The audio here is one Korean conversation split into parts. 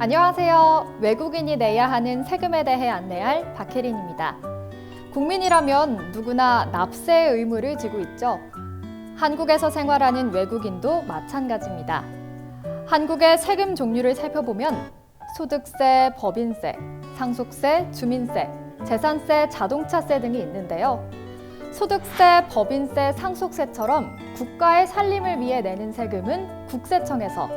안녕하세요. 외국인이 내야 하는 세금에 대해 안내할 박혜린입니다. 국민이라면 누구나 납세의 의무를 지고 있죠. 한국에서 생활하는 외국인도 마찬가지입니다. 한국의 세금 종류를 살펴보면 소득세, 법인세, 상속세, 주민세, 재산세, 자동차세 등이 있는데요. 소득세, 법인세, 상속세처럼 국가의 살림을 위해 내는 세금은 국세청에서,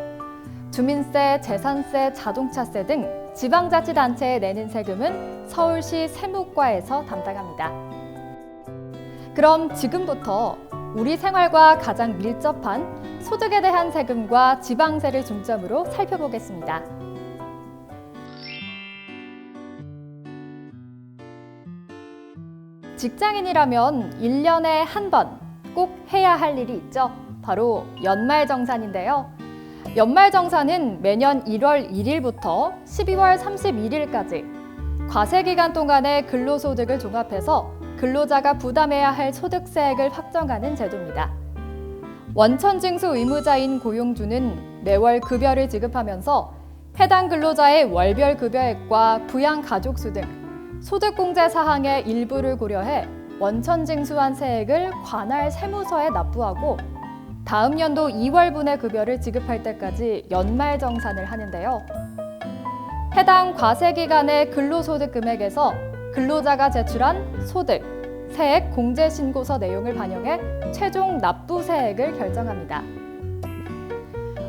주민세, 재산세, 자동차세 등 지방자치단체에 내는 세금은 서울시 세무과에서 담당합니다. 그럼 지금부터 우리 생활과 가장 밀접한 소득에 대한 세금과 지방세를 중점으로 살펴보겠습니다. 직장인이라면 1년에 한 번 꼭 해야 할 일이 있죠. 바로 연말정산인데요. 연말정산은 매년 1월 1일부터 12월 31일까지 과세기간 동안의 근로소득을 종합해서 근로자가 부담해야 할 소득세액을 확정하는 제도입니다. 원천징수 의무자인 고용주는 매월 급여를 지급하면서 해당 근로자의 월별 급여액과 부양가족수 등 소득공제 사항의 일부를 고려해 원천징수한 세액을 관할 세무서에 납부하고 다음 연도 2월분의 급여를 지급할 때까지 연말정산을 하는데요. 해당 과세기간의 근로소득 금액에서 근로자가 제출한 소득, 세액 공제신고서 내용을 반영해 최종 납부세액을 결정합니다.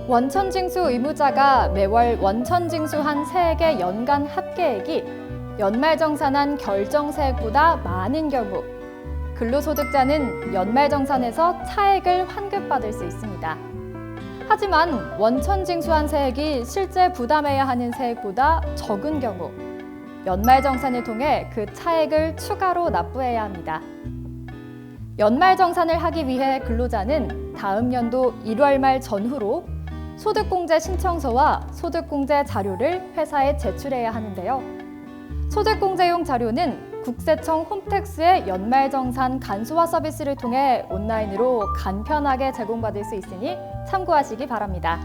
원천징수 의무자가 매월 원천징수한 세액의 연간 합계액이 연말정산한 결정세액보다 많은 경우 근로소득자는 연말정산에서 차액을 환급받을 수 있습니다. 하지만 원천징수한 세액이 실제 부담해야 하는 세액보다 적은 경우 연말정산을 통해 그 차액을 추가로 납부해야 합니다. 연말정산을 하기 위해 근로자는 다음 연도 1월 말 전후로 소득공제 신청서와 소득공제 자료를 회사에 제출해야 하는데요. 소득공제용 자료는 국세청 홈택스의 연말정산 간소화 서비스를 통해 온라인으로 간편하게 제공받을 수 있으니 참고하시기 바랍니다.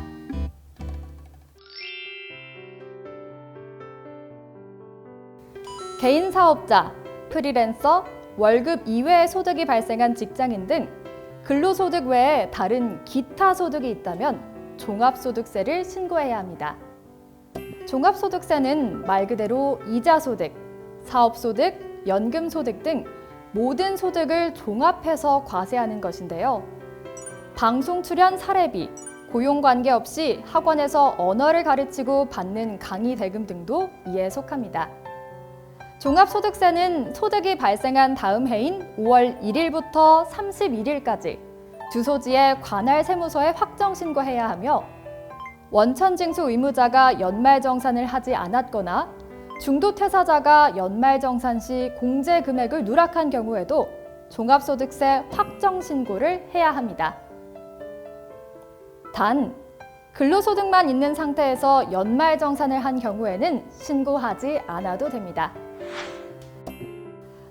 개인 사업자, 프리랜서, 월급 이외의 소득이 발생한 직장인 등 근로소득 외에 다른 기타 소득이 있다면 종합소득세를 신고해야 합니다. 종합소득세는 말 그대로 이자소득, 사업소득, 연금소득 등 모든 소득을 종합해서 과세하는 것인데요. 방송 출연 사례비, 고용 관계없이 학원에서 언어를 가르치고 받는 강의 대금 등도 이에 속합니다. 종합소득세는 소득이 발생한 다음 해인 5월 1일부터 31일까지 주소지의 관할 세무서에 확정 신고해야 하며 원천징수 의무자가 연말정산을 하지 않았거나 중도퇴사자가 연말정산 시 공제 금액을 누락한 경우에도 종합소득세 확정 신고를 해야 합니다. 단, 근로소득만 있는 상태에서 연말정산을 한 경우에는 신고하지 않아도 됩니다.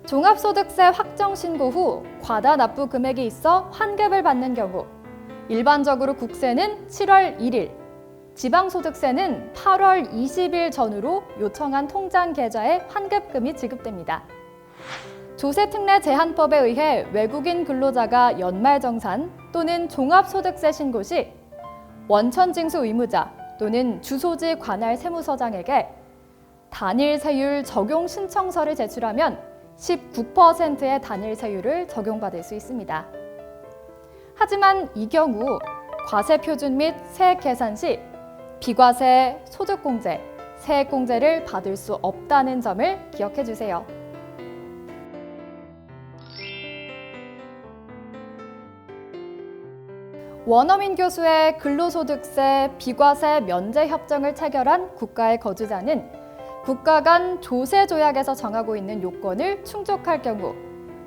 종합소득세 확정 신고 후 과다 납부 금액이 있어 환급을 받는 경우 일반적으로 국세는 7월 1일, 지방소득세는 8월 20일 전후로 요청한 통장 계좌에 환급금이 지급됩니다. 조세특례 제한법에 의해 외국인 근로자가 연말정산 또는 종합소득세 신고 시 원천징수 의무자 또는 주소지 관할 세무서장에게 단일 세율 적용 신청서를 제출하면 19%의 단일 세율을 적용받을 수 있습니다. 하지만 이 경우 과세표준 및 세액 계산 시 비과세, 소득공제, 세액공제를 받을 수 없다는 점을 기억해 주세요. 원어민 교수의 근로소득세, 비과세 면제 협정을 체결한 국가의 거주자는 국가 간 조세 조약에서 정하고 있는 요건을 충족할 경우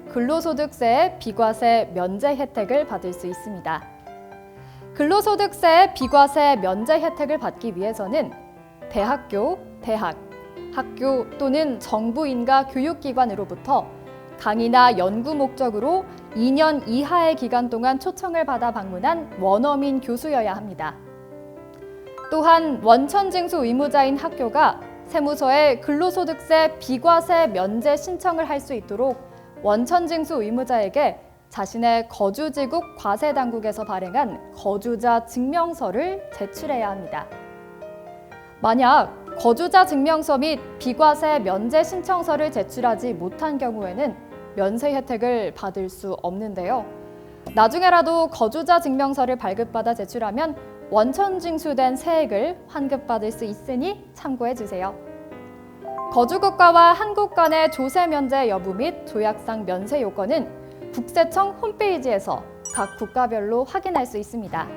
근로소득세의 비과세 면제 혜택을 받을 수 있습니다. 근로소득세의 비과세 면제 혜택을 받기 위해서는 대학교, 대학, 학교 또는 정부인가 교육기관으로부터 강의나 연구 목적으로 2년 이하의 기간 동안 초청을 받아 방문한 원어민 교수여야 합니다. 또한 원천징수 의무자인 학교가 세무서에 근로소득세 비과세 면제 신청을 할 수 있도록 원천징수 의무자에게 자신의 거주지국 과세당국에서 발행한 거주자 증명서를 제출해야 합니다. 만약 거주자 증명서 및 비과세 면제 신청서를 제출하지 못한 경우에는 면세 혜택을 받을 수 없는데요. 나중에라도 거주자 증명서를 발급받아 제출하면 원천징수된 세액을 환급받을 수 있으니 참고해 주세요. 거주국가와 한국 간의 조세 면제 여부 및 조약상 면세 요건은 국세청 홈페이지에서 각 국가별로 확인할 수 있습니다.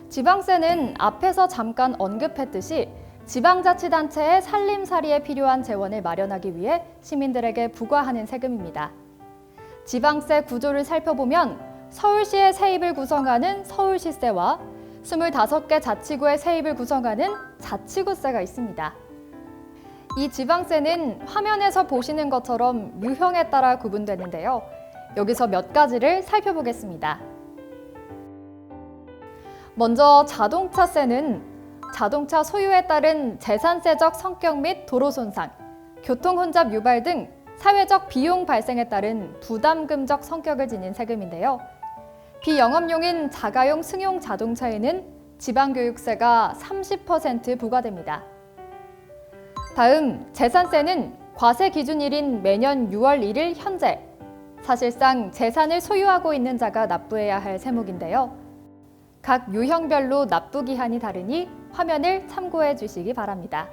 지방세는 앞에서 잠깐 언급했듯이 지방자치단체의 살림살이에 필요한 재원을 마련하기 위해 시민들에게 부과하는 세금입니다. 지방세 구조를 살펴보면 서울시의 세입을 구성하는 서울시세와 25개 자치구의 세입을 구성하는 자치구세가 있습니다. 이 지방세는 화면에서 보시는 것처럼 유형에 따라 구분되는데요. 여기서 몇 가지를 살펴보겠습니다. 먼저 자동차세는 자동차 소유에 따른 재산세적 성격 및 도로 손상, 교통 혼잡 유발 등 사회적 비용 발생에 따른 부담금적 성격을 지닌 세금인데요. 비영업용인 자가용 승용 자동차에는 지방교육세가 30% 부과됩니다. 다음 재산세는 과세 기준일인 매년 6월 1일 현재 사실상 재산을 소유하고 있는 자가 납부해야 할 세목인데요. 각 유형별로 납부 기한이 다르니 화면을 참고해 주시기 바랍니다.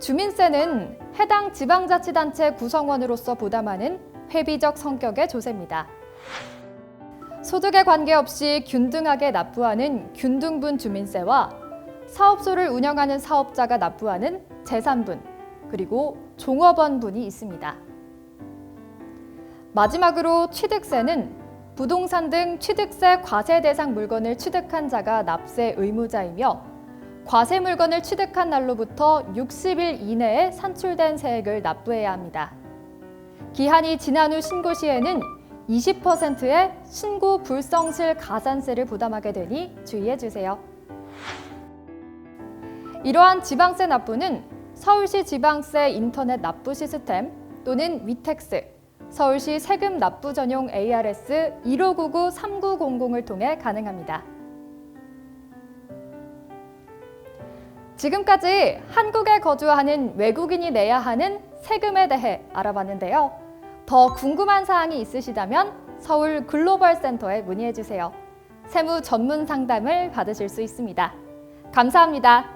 주민세는 해당 지방자치단체 구성원으로서 부담하는 회비적 성격의 조세입니다. 소득에 관계없이 균등하게 납부하는 균등분 주민세와 사업소를 운영하는 사업자가 납부하는 재산분, 그리고 종업원분이 있습니다. 마지막으로 취득세는 부동산 등 취득세 과세 대상 물건을 취득한 자가 납세 의무자이며 과세 물건을 취득한 날로부터 60일 이내에 산출된 세액을 납부해야 합니다. 기한이 지난 후 신고 시에는 20%의 신고 불성실 가산세를 부담하게 되니 주의해 주세요. 이러한 지방세 납부는 서울시 지방세 인터넷 납부 시스템 또는 위텍스, 서울시 세금 납부 전용 ARS 1599-3900을 통해 가능합니다. 지금까지 한국에 거주하는 외국인이 내야 하는 세금에 대해 알아봤는데요. 더 궁금한 사항이 있으시다면 서울 글로벌센터에 문의해 주세요. 세무 전문 상담을 받으실 수 있습니다. 감사합니다.